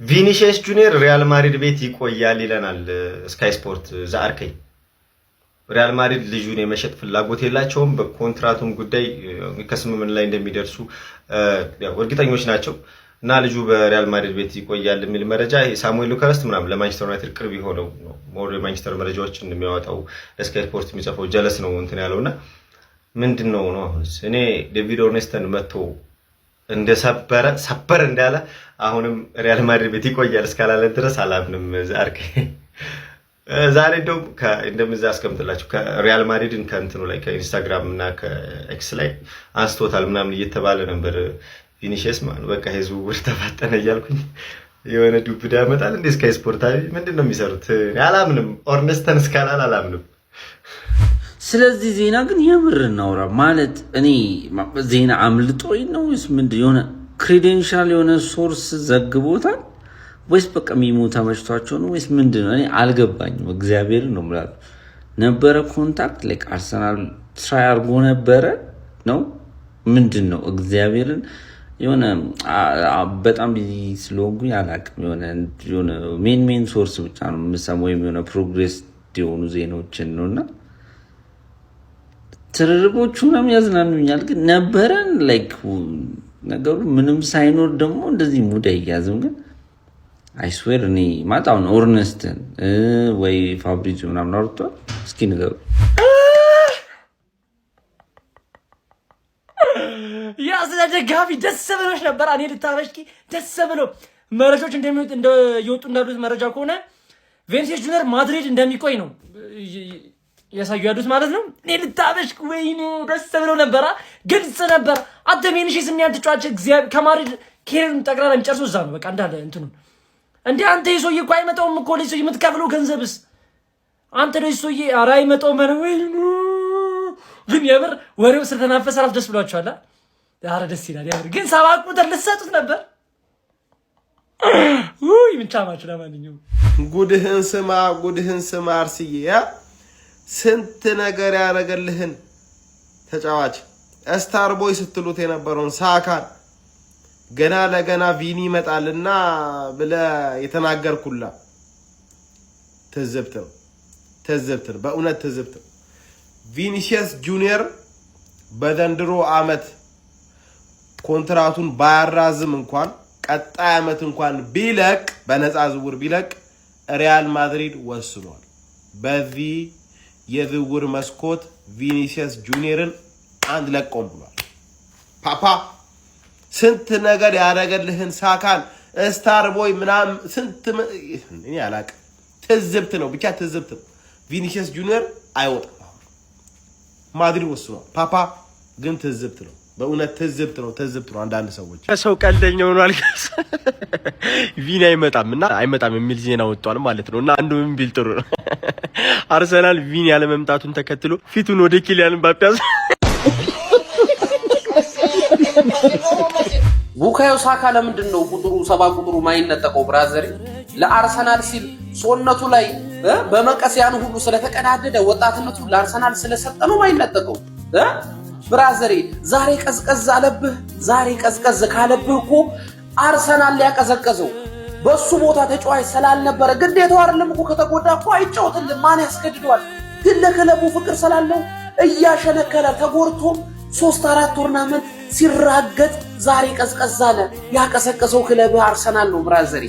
ቪኒሲየስ ጁኒየር ሪያል ማድሪድ ቤት ይቆያል ይለናል ስካይ ስፖርት ዛአርከኝ። ሪያል ማድሪድ ልጁን የመሸጥ ፍላጎት የላቸውም። በኮንትራቱም ጉዳይ ከስምምነት ላይ እንደሚደርሱ እርግጠኞች ናቸው እና ልጁ በሪያል ማድሪድ ቤት ይቆያል የሚል መረጃ ሳሙኤል ሉካረስት ምናምን ለማንቸስተር ዩናይትድ ቅርብ የሆነው ነው። ሞር የማንቸስተር መረጃዎችን የሚያወጣው ለስካይ ስፖርት የሚጽፈው ጀለስ ነው እንትን ያለውና ምንድነው ነው አሁንስ እኔ ዴቪድ ኦርኔስተን መጥቶ እንደሰበረ ሰበር እንዳለ አሁንም ሪያል ማድሪድ ቤት ይቆያል እስካላለ ድረስ አላምንም። ዛሬ እንደውም እንደምዛ አስቀምጥላችሁ ከሪያል ማድሪድን ከእንትኑ ላይ ከኢንስታግራም እና ከኤክስ ላይ አንስቶታል ምናምን እየተባለ ነበር። ቪኒሲየስ ማለት በቃ ህዝቡ ወር ተፋጠነ እያልኩኝ የሆነ ዱብዳ ያመጣል እንዴ ስካይ ስፖርታዊ ምንድነው የሚሰሩት? አላምንም። ኦርኔስተን እስካላለ አላምንም። ስለዚህ ዜና ግን የምር እናውራ ማለት እኔ ዜና አምልጦኝ ነው ወይስ ምንድን የሆነ ክሬዴንሻል የሆነ ሶርስ ዘግቦታል ወይስ በቃ ሚሙ ተመችቷቸው ነው ወይስ ምንድን ነው? እኔ አልገባኝም። እግዚአብሔር ነው ማለት ነበረ ኮንታክት ላይክ አርሰናል ትራይ አድርጎ ነበረ ነው ምንድን ነው? እግዚአብሔርን የሆነ በጣም ቢዚ ስለሆንኩኝ አላውቅም። የሆነ ሜን ሶርስ ብቻ ነው የምሰማው ወይም የሆነ ፕሮግሬስ የሆኑ ዜናዎችን ነውና ትርርቦቹ ነው ያዝናኑኛል። ግን ነበረን ላይክ ነገሩ ምንም ሳይኖር ደግሞ እንደዚህ ሙድ አይያዝም። ግን አይስዌር እኔ ማጣውን ኦርነስተን ወይ ፋብሪዚዮ ምናምን አውርቷል። እስኪ ንገሩ። ያ ስለ ደጋፊ ደስ ብሎሽ ነበር። እኔ ልታበሽቂ ደስ ብሎ መረጃዎች እንደሚወጡ እንዳሉት መረጃ ከሆነ ቪኒሲየስ ጁኒየር ማድሪድ እንደሚቆይ ነው ያሳዩ ያሉት ማለት ነው። እኔ ልታበሽቅ ወይኔ ደስ ብሎ ነበር። ግልጽ ነበር። አንተ ቪኒሲየስ የሚያን ተጫዋች እግዚአብሔር ከማድሪድ ኬርን ጠቅላላ የሚጨርሱ እዛ ነው በቃ እንዳለ እንትኑን እንዴ አንተ ይሶዬ እኮ አይመጣውም እኮ ለይሶዬ የምትከፍለው ገንዘብስ አንተ ለይሶዬ ኧረ አይመጣውም ማለት ወይኔ ግን የምር ወሬው ስለተናፈሰ ራስ ደስ ብሏቸዋል። ኧረ ደስ ይላል የምር ግን 7 ቁጥር ልትሰጡት ነበር። ውይ ምን ቻማችሁ። ለማንኛውም ጉድህን ስማ አርስዬ ስንት ነገር ያረገልህን ተጫዋች ስታር ቦይ ስትሉት የነበረውን ሳካን ገና ለገና ቪኒ ይመጣልና ብለ የተናገርኩላ ትዝብት ነው በእውነት ትዝብት ነው። ቪኒሲየስ ጁኒየር በዘንድሮ አመት ኮንትራቱን ባያራዝም እንኳን ቀጣይ አመት እንኳን ቢለቅ በነፃ ዝውውር ቢለቅ ሪያል ማድሪድ ወስኗል። በዚህ የዝውውር መስኮት ቪኒሲየስ ጁኒየርን አንድ ለቆም ብሏል። ፓፓ ስንት ነገር ያደረገልህን ሳካን ስታር ቦይ ምናምን ስንት እኔ አላውቅም። ትዝብት ነው ብቻ ትዝብት ነው። ቪኒሲየስ ጁኒየር አይወጣም። ማድሪድ ወስኗል። ፓፓ ግን ትዝብት ነው በእውነት ትዝብት ነው። አንዳንድ ሰዎች ሰው ቀልደኛ ሆኗል። ቪኒ አይመጣም የሚል ዜና ወጥቷል ማለት ነው። እና አንዱ ምን ቢል ጥሩ ነው አርሰናል ቪኒ ያለ መምጣቱን ተከትሎ ፊቱን ወደ ኪሊያን ምባፔ ቡካዮ ሳካ ለምንድን ነው ቁጥሩ 7 ቁጥሩ ማይነጠቀው? ብራዘር ለአርሰናል ሲል ሶነቱ ላይ በመቀስ ያን ሁሉ ስለተቀዳደደ ወጣትነቱ ለአርሰናል ስለሰጠ ነው ማይነጠቀው። ብራዘር ዛሬ ቀዝቀዝ አለብህ። ዛሬ ቀዝቀዝ ካለብህ እኮ አርሰናል ሊያቀዘቀዘው በሱ ቦታ ተጫዋች ስላልነበረ ግዴታው አይደለም እኮ ከተጎዳ እኮ አይጫወትልም። ማን ያስገድደዋል? ግን ለክለቡ ፍቅር ስላለው እያሸነከለ ተጎርቶ 3-4 ቶርናመንት ሲራገጥ ዛሬ ቀዝቀዝ አለ። ያቀሰቀሰው ክለብ አርሰናል ነው። ብራዘር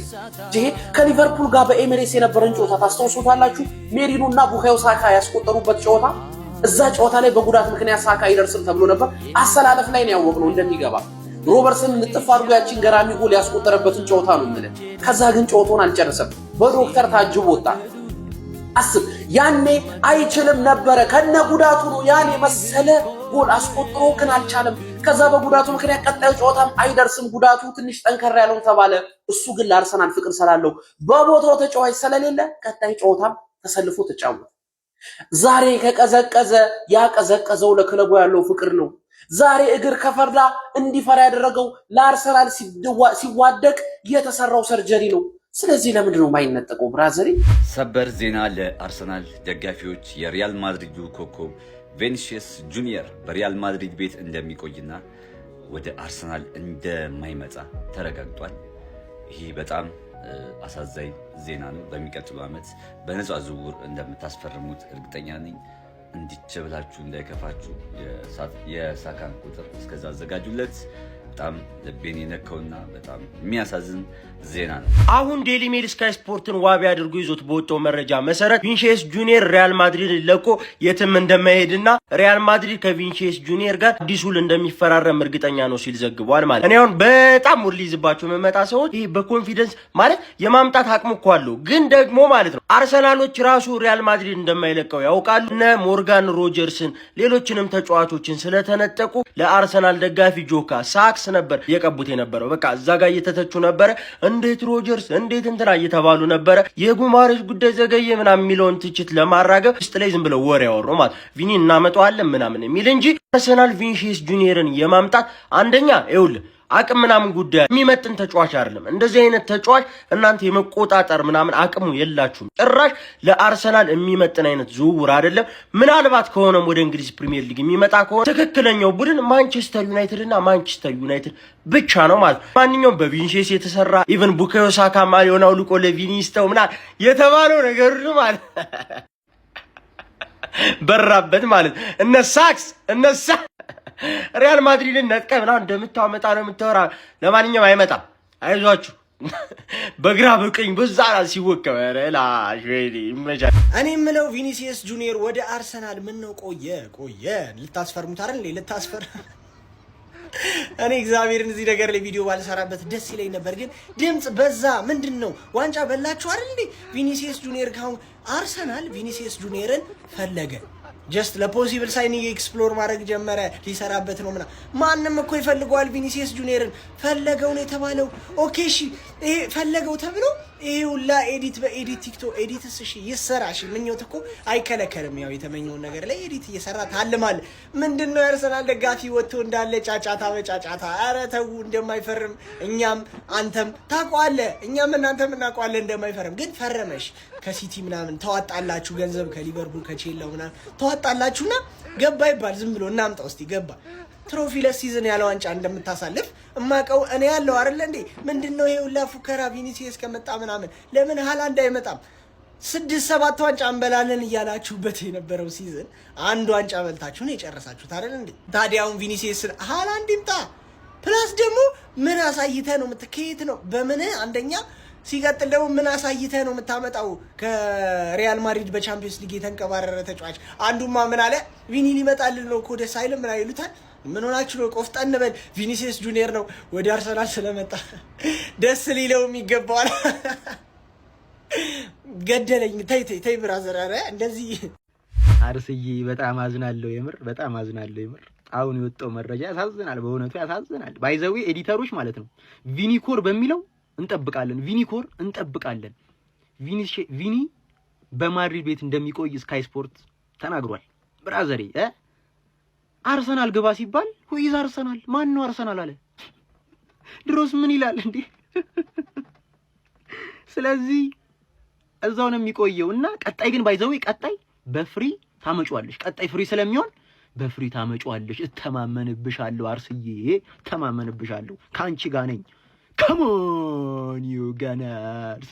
ከሊቨርፑል ጋር በኤሚሬትስ የነበረን ጨዋታ ታስታውሱታላችሁ። ሜሪኖና ቡካዮ ሳካ ያስቆጠሩበት ጨዋታ እዛ ጨዋታ ላይ በጉዳት ምክንያት ሳካ አይደርስም ተብሎ ነበር። አሰላለፍ ላይ ነው ያወቅነው እንደሚገባ ሮበርትሰን ንጥፍ አድርጎ ያቺን ገራሚ ጎል ያስቆጠረበትን ጨዋታ ነው ማለት። ከዛ ግን ጨዋታውን አልጨረሰም። በዶክተር ታጅቦ ወጣ። አስብ ያኔ አይችልም ነበረ ከነ ጉዳቱ ነው ያኔ መሰለ ጎል አስቆጥሮ ግን አልቻለም። ከዛ በጉዳቱ ምክንያት ቀጣዩ ጨዋታም አይደርስም ጉዳቱ ትንሽ ጠንከር ያለው ተባለ። እሱ ግን ለአርሰናል ፍቅር ስላለው በቦታው ተጫዋች ስለሌለ ቀጣይ ጨዋታም ተሰልፎ ተጫወተ። ዛሬ ከቀዘቀዘ ያቀዘቀዘው ለክለቡ ያለው ፍቅር ነው። ዛሬ እግር ከፈርዳ እንዲፈራ ያደረገው ለአርሰናል ሲዋደቅ የተሰራው ሰርጀሪ ነው። ስለዚህ ለምንድን ነው ማይነጠቀው? ብራዘሪ ሰበር ዜና ለአርሰናል ደጋፊዎች የሪያል ማድሪዱ ኮከብ ቪኒሲየስ ጁኒየር በሪያል ማድሪድ ቤት እንደሚቆይና ወደ አርሰናል እንደማይመጣ ተረጋግጧል። ይህ በጣም አሳዛኝ ዜና ነው። በሚቀጥለው ዓመት በነፃ ዝውውር እንደምታስፈርሙት እርግጠኛ ነኝ። እንዲቸብላችሁ እንዳይከፋችሁ የሳካን ቁጥር እስከዛ አዘጋጁለት። በጣም ልቤን የነካውና በጣም የሚያሳዝን ዜና ነው። አሁን ዴሊ ሜል ስካይ ስፖርትን ዋቢ አድርጎ ይዞት በወጣው መረጃ መሰረት ቪኒሺየስ ጁኒየር ሪያል ማድሪድ ለቆ የትም እንደማይሄድና ሪያል ማድሪድ ከቪኒሺየስ ጁኒየር ጋር አዲስ ውል እንደሚፈራረም እርግጠኛ ነው ሲል ዘግቧል። ማለት እኔ አሁን በጣም ሙሉ ይዝባቸው መመጣ ሰዎች ይሄ በኮንፊደንስ ማለት የማምጣት አቅሙ እኮ አለው፣ ግን ደግሞ ማለት ነው አርሰናሎች ራሱ ሪያል ማድሪድ እንደማይለቀው ያውቃሉ። እነ ሞርጋን ሮጀርስን ሌሎችንም ተጫዋቾችን ስለተነጠቁ ለአርሰናል ደጋፊ ጆካ ሳክስ ነበር የቀቡት የነበረው። በቃ እዛ ጋር እየተተቹ ነበረ። እንዴት ሮጀርስ እንዴት እንትና እየተባሉ ነበረ። የጉማሬሽ ጉዳይ ዘገየ ምናምን የሚለውን ትችት ለማራገብ ውስጥ ላይ ዝም ብለው ወሬ ያወሩ ማለት ቪኒ እናመጣዋለን ምናምን የሚል እንጂ አርሰናል ቪኒሺየስ ጁኒየርን የማምጣት አንደኛ ይኸውልህ አቅም ምናምን ጉዳይ የሚመጥን ተጫዋች አይደለም። እንደዚህ አይነት ተጫዋች እናንተ የመቆጣጠር ምናምን አቅሙ የላችሁም። ጭራሽ ለአርሰናል የሚመጥን አይነት ዝውውር አይደለም። ምናልባት ከሆነም ወደ እንግሊዝ ፕሪሚየር ሊግ የሚመጣ ከሆነ ትክክለኛው ቡድን ማንቸስተር ዩናይትድ እና ማንቸስተር ዩናይትድ ብቻ ነው ማለት ነው። ማንኛውም በቪኒሺየስ የተሰራ ኢቨን ቡካዮ ሳካ ማሊዮን አውልቆ ለቪኒ ይስተው ምናምን የተባለው ነገር ማለት በራበት ማለት እነሳክስ ሪያል ማድሪድን ነጥቀህ ምናምን እንደምታመጣ ነው የምታወራ። ለማንኛውም አይመጣም፣ አይዟችሁ። በግራ በቀኝ በዛ ሲወከው ረላሽ ወይኔ ይመቻል። እኔ የምለው ቪኒሺየስ ጁኒየር ወደ አርሰናል ምን ነው ቆየ ልታስፈርሙት አይደል? ልታስፈር እኔ እግዚአብሔርን እዚህ ነገር ላይ ቪዲዮ ባልሰራበት ደስ ይለኝ ነበር፣ ግን ድምጽ በዛ። ምንድነው ዋንጫ በላችሁ አይደል እንዴ? ቪኒሺየስ ጁኒየር ካሁን አርሰናል ቪኒሺየስ ጁኒየርን ፈለገ። ጀስት ለፖሲብል ሳይኒንግ ኤክስፕሎር ማድረግ ጀመረ። ሊሰራበት ነው ምናምን። ማንም እኮ ይፈልገዋል ቪኒሺየስ ጁኒየርን። ፈለገው ነው የተባለው። ኦኬ እሺ፣ ይሄ ፈለገው ተብሎ ይሄ ሁላ ኤዲት በኤዲት ቲክቶክ ኤዲትስ እሺ ይሰራ። እሺ ምኞት እኮ አይከለከልም። ያው የተመኘውን ነገር ላይ ኤዲት እየሰራ ታልማል። ምንድነው የአርሰናል ደጋፊ ወጥቶ እንዳለ ጫጫታ በጫጫታ። ኧረ ተው እንደማይፈርም እኛም አንተም ታውቀዋለህ፣ እኛም እናንተም እናውቀዋለን እንደማይፈርም። ግን ፈረመሽ ከሲቲ ምናምን ተዋጣላችሁ፣ ገንዘብ ከሊቨርፑል ከቼላው ምናምን ተዋጣላችሁና ገባ ይባል። ዝም ብሎ እናምጣው እስቲ ገባ ትሮፊ ለሲዝን ያለ ዋንጫ እንደምታሳልፍ እማቀው እኔ ያለው አይደል እንዴ? ምንድነው ይሄ ሁላ ፉከራ? ቪኒሺየስ ከመጣ ምናምን ለምን ሃላንድ አይመጣም? 6-7 ዋንጫ እንበላለን እያላችሁበት የነበረው ሲዝን አንድ ዋንጫ በልታችሁ ነው የጨረሳችሁት አይደል እንዴ? ታዲያውን ቪኒሺየስ ሃላንድ ይምጣ። ፕላስ ደግሞ ምን አሳይተህ ነው የምትከየት ነው? በምን አንደኛ ሲቀጥል ደግሞ ምን አሳይተህ ነው የምታመጣው? ከሪያል ማድሪድ በቻምፒየንስ ሊግ የተንቀባረረ ተጫዋች አንዱማ ምን አለ? ቪኒ ሊመጣልን ነው እኮ ደስ አይልም ምን አይሉታል? ምን ሆናችሁ ነው? ቆፍጠን በል። ቪኒሺየስ ጁኒየር ነው ወደ አርሰናል ስለመጣ ደስ ሊለው የሚገባው። ገደለኝ። ተይ ብራዘር፣ ኧረ እንደዚህ አርስዬ በጣም አዝናለሁ። የምር በጣም አዝናለሁ። የምር አሁን የወጣው መረጃ ያሳዝናል፣ በእውነቱ ያሳዝናል። ባይዘዊ ኤዲተሮች ማለት ነው ቪኒኮር በሚለው እንጠብቃለን፣ ቪኒኮር እንጠብቃለን። ቪኒ በማድሪድ ቤት እንደሚቆይ ስካይ ስፖርት ተናግሯል። ብራዘሬ አርሰናል ግባ ሲባል ሆይዝ አርሰናል ማን ነው አርሰናል አለ። ድሮስ ምን ይላል እንዴ? ስለዚህ እዛው ነው የሚቆየውና ቀጣይ ግን ባይዘው ቀጣይ በፍሪ ታመጫዋለሽ። ቀጣይ ፍሪ ስለሚሆን በፍሪ ታመጫዋለሽ። እተማመንብሻለሁ አርስዬ፣ እተማመንብሻለሁ። ካንቺ ጋር ነኝ። Come on, you Gunners.